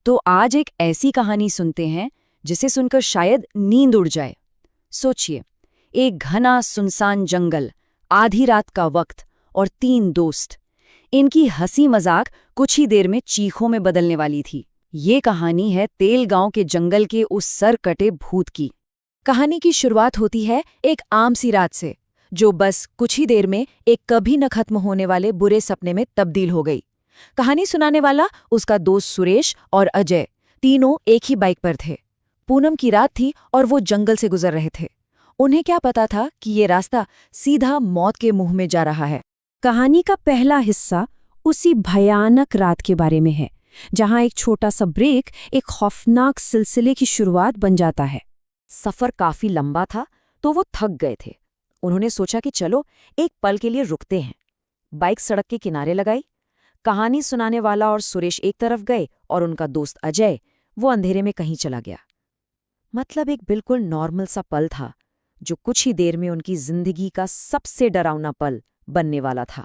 तो आज एक ऐसी कहानी सुनते हैं जिसे सुनकर शायद नींद उड़ जाए। सोचिए, एक घना सुनसान जंगल, आधी रात का वक्त और 3 दोस्त। इनकी हंसी मजाक कुछ ही देर में चीखों में बदलने वाली थी। ये कहानी है तेल गांव के जंगल के उस सर कटे भूत की। कहानी की शुरुआत होती है एक आम सी रात से, जो बस कुछ ही देर में एक कभी न खत्म होने वाले बुरे सपने में तब्दील हो गई। कहानी सुनाने वाला उसका दोस्त सुरेश और अजय, तीनों एक ही बाइक पर थे। पूनम की रात थी और वो जंगल से गुजर रहे थे। उन्हें क्या पता था कि ये रास्ता सीधा मौत के मुंह में जा रहा है। कहानी का पहला हिस्सा उसी भयानक रात के बारे में है, जहां एक छोटा सा ब्रेक एक खौफनाक सिलसिले की शुरुआत बन जाता है। सफर काफी लंबा था तो वो थक गए थे। उन्होंने सोचा कि चलो एक पल के लिए रुकते हैं। बाइक सड़क के किनारे लगाई। कहानी सुनाने वाला और सुरेश एक तरफ गए और उनका दोस्त अजय वो अंधेरे में कहीं चला गया। मतलब एक बिल्कुल नॉर्मल सा पल था, जो कुछ ही देर में उनकी जिंदगी का सबसे डरावना पल बनने वाला था।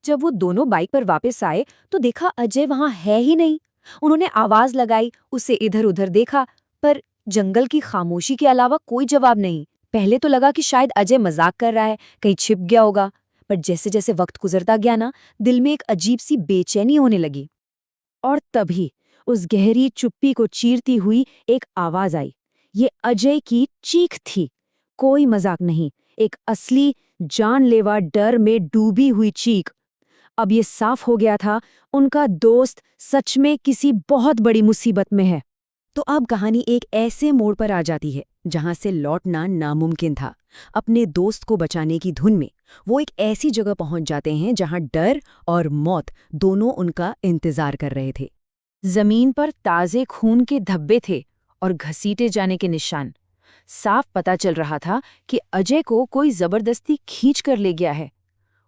जब वो दोनों बाइक पर वापस आए तो देखा अजय वहां है ही नहीं। उन्होंने आवाज लगाई, उसे इधर उधर देखा, पर जंगल की खामोशी के अलावा कोई जवाब नहीं। पहले तो लगा कि शायद अजय मजाक कर रहा है, कहीं छिप गया होगा, पर जैसे जैसे वक्त गुजरता गया ना, दिल में एक अजीब सी बेचैनी होने लगी। और तभी उस गहरी चुप्पी को चीरती हुई एक आवाज आई। ये अजय की चीख थी, कोई मजाक नहीं, एक असली जानलेवा डर में डूबी हुई चीख। अब ये साफ हो गया था, उनका दोस्त सच में किसी बहुत बड़ी मुसीबत में है। तो अब कहानी एक ऐसे मोड़ पर आ जाती है जहां से लौटना नामुमकिन था। अपने दोस्त को बचाने की धुन में वो एक ऐसी जगह पहुंच जाते हैं जहां डर और मौत दोनों उनका इंतजार कर रहे थे। जमीन पर ताजे खून के धब्बे थे और घसीटे जाने के निशान। साफ पता चल रहा था कि अजय को कोई जबरदस्ती खींच कर ले गया है।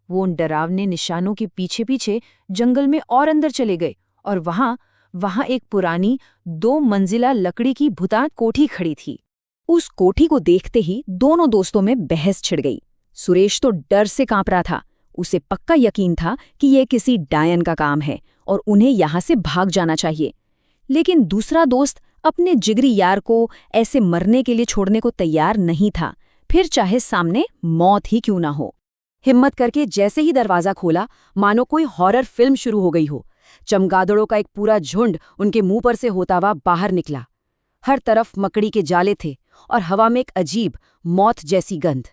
वो उन डरावने निशानों के पीछे पीछे जंगल में और अंदर चले गए और वहां एक पुरानी 2 मंजिला लकड़ी की भुतान कोठी खड़ी थी। उस कोठी को देखते ही दोनों दोस्तों में बहस छिड़ गई। सुरेश तो डर से कांप रहा था। उसे पक्का यकीन था कि यह किसी डायन का काम है और उन्हें यहां से भाग जाना चाहिए। लेकिन दूसरा दोस्त अपने जिगरी यार को ऐसे मरने के लिए छोड़ने को तैयार नहीं था, फिर चाहे सामने मौत ही क्यों ना हो। हिम्मत करके जैसे ही दरवाजा खोला, मानो कोई हॉरर फिल्म शुरू हो गई हो। चमगादड़ों का एक पूरा झुंड उनके मुंह पर से होता हुआ बाहर निकला। हर तरफ मकड़ी के जाले थे और हवा में एक अजीब मौत जैसी गंध।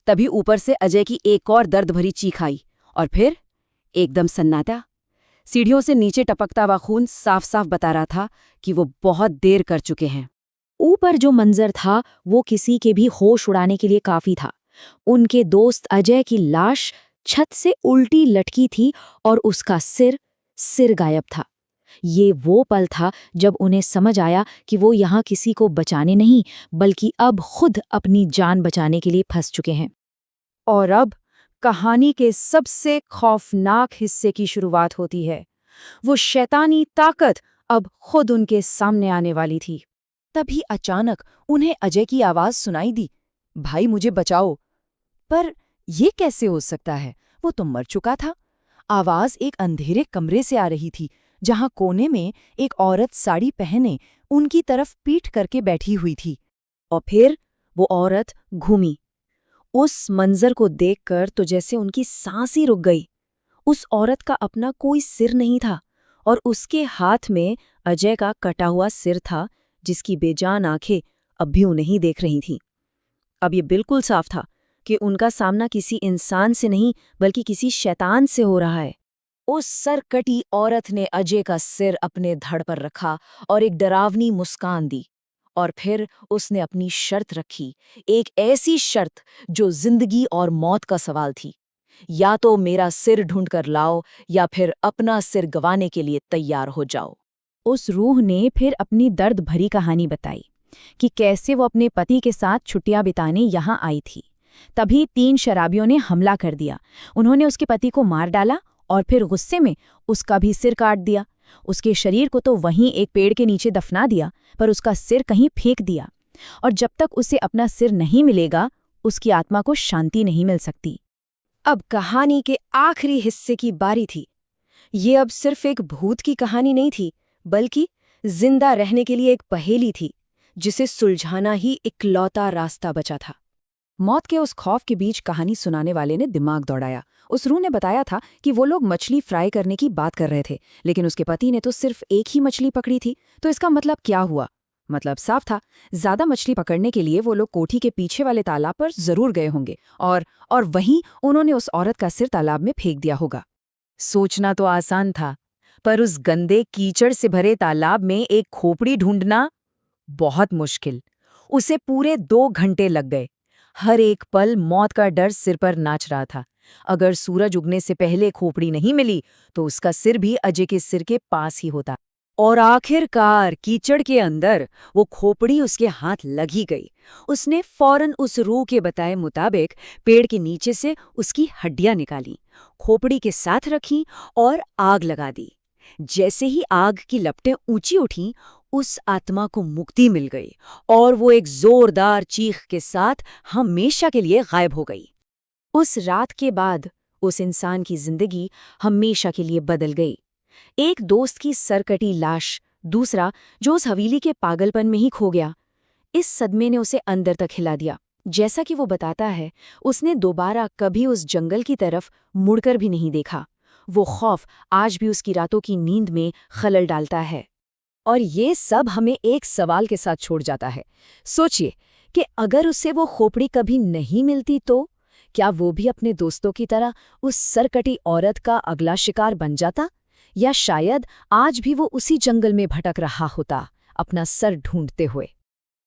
तभी ऊपर से अजय की एक और दर्द भरी चीख आई और फिर एकदम सन्नाटा। सीढ़ियों से नीचे टपकता हुआ खून साफ साफ बता रहा था कि वो बहुत देर कर चुके हैं। ऊपर जो मंजर था वो किसी के भी होश उड़ाने के लिए काफी था। उनके दोस्त अजय की लाश छत से उल्टी लटकी थी और उसका सिर गायब था। ये वो पल था जब उन्हें समझ आया कि वो यहाँ किसी को बचाने नहीं, बल्कि अब खुद अपनी जान बचाने के लिए फंस चुके हैं। और अब कहानी के सबसे खौफनाक हिस्से की शुरुआत होती है। वो शैतानी ताकत अब खुद उनके सामने आने वाली थी। तभी अचानक उन्हें अजय की आवाज सुनाई दी, भाई मुझे बचाओ। पर ये कैसे हो सकता है, वो तो मर चुका था। आवाज एक अंधेरे कमरे से आ रही थी, जहां कोने में एक औरत साड़ी पहने उनकी तरफ पीठ करके बैठी हुई थी। और फिर वो औरत घूमी। उस मंजर को देखकर तो जैसे उनकी सांस ही रुक गई। उस औरत का अपना कोई सिर नहीं था और उसके हाथ में अजय का कटा हुआ सिर था, जिसकी बेजान आंखें अब भी उन्हें ही देख रही थीं। अब ये बिल्कुल साफ था कि उनका सामना किसी इंसान से नहीं, बल्कि किसी शैतान से हो रहा है। उस सरकटी औरत ने अजय का सिर अपने धड़ पर रखा और एक डरावनी मुस्कान दी। और फिर उसने अपनी शर्त रखी, एक ऐसी शर्त जो जिंदगी और मौत का सवाल थी। या तो मेरा सिर ढूंढ कर लाओ या फिर अपना सिर गंवाने के लिए तैयार हो जाओ। उस रूह ने फिर अपनी दर्द भरी कहानी बताई कि कैसे वो अपने पति के साथ छुट्टियां बिताने यहाँ आई थी। तभी 3 शराबियों ने हमला कर दिया। उन्होंने उसके पति को मार डाला और फिर गुस्से में उसका भी सिर काट दिया। उसके शरीर को तो वहीं एक पेड़ के नीचे दफना दिया, पर उसका सिर कहीं फेंक दिया। और जब तक उसे अपना सिर नहीं मिलेगा, उसकी आत्मा को शांति नहीं मिल सकती। अब कहानी के आखिरी हिस्से की बारी थी। ये अब सिर्फ एक भूत की कहानी नहीं थी, बल्कि जिंदा रहने के लिए एक पहेली थी जिसे सुलझाना ही इकलौता रास्ता बचा था। मौत के उस खौफ के बीच कहानी सुनाने वाले ने दिमाग दौड़ाया। उस रूह ने बताया था कि वो लोग मछली फ्राई करने की बात कर रहे थे, लेकिन उसके पति ने तो सिर्फ एक ही मछली पकड़ी थी। तो इसका मतलब क्या हुआ? मतलब साफ था, ज्यादा मछली पकड़ने के लिए वो लोग कोठी के पीछे वाले तालाब पर जरूर गए होंगे और वहीं उन्होंने उस औरत का सिर तालाब में फेंक दिया होगा। सोचना तो आसान था, पर उस गंदे कीचड़ से भरे तालाब में एक खोपड़ी ढूंढना बहुत मुश्किल। उसे पूरे 2 घंटे लग गए। हर एक पल मौत का डर सिर पर नाच रहा था। अगर सूरज उगने से पहले खोपड़ी नहीं मिली तो उसका सिर भी अजय के सिर के पास ही होता। और आखिरकार कीचड़ के अंदर वो खोपड़ी उसके हाथ लगी गई। उसने फौरन उस रूह के बताए मुताबिक पेड़ के नीचे से उसकी हड्डियां निकाली, खोपड़ी के साथ रखी और आग लगा दी। जैसे ही आग की लपटें ऊंची उठीं, उस आत्मा को मुक्ति मिल गई और वो एक जोरदार चीख के साथ हमेशा के लिए गायब हो गई। उस रात के बाद उस इंसान की जिंदगी हमेशा के लिए बदल गई। एक दोस्त की सरकटी लाश, दूसरा जो उस हवेली के पागलपन में ही खो गया। इस सदमे ने उसे अंदर तक हिला दिया। जैसा कि वो बताता है, उसने दोबारा कभी उस जंगल की तरफ मुड़कर भी नहीं देखा। वो खौफ आज भी उसकी रातों की नींद में खलल डालता है। और ये सब हमें एक सवाल के साथ छोड़ जाता है। सोचिए कि अगर उसे वो खोपड़ी कभी नहीं मिलती तो क्या वो भी अपने दोस्तों की तरह उस सरकटी औरत का अगला शिकार बन जाता? या शायद आज भी वो उसी जंगल में भटक रहा होता, अपना सर ढूंढते हुए।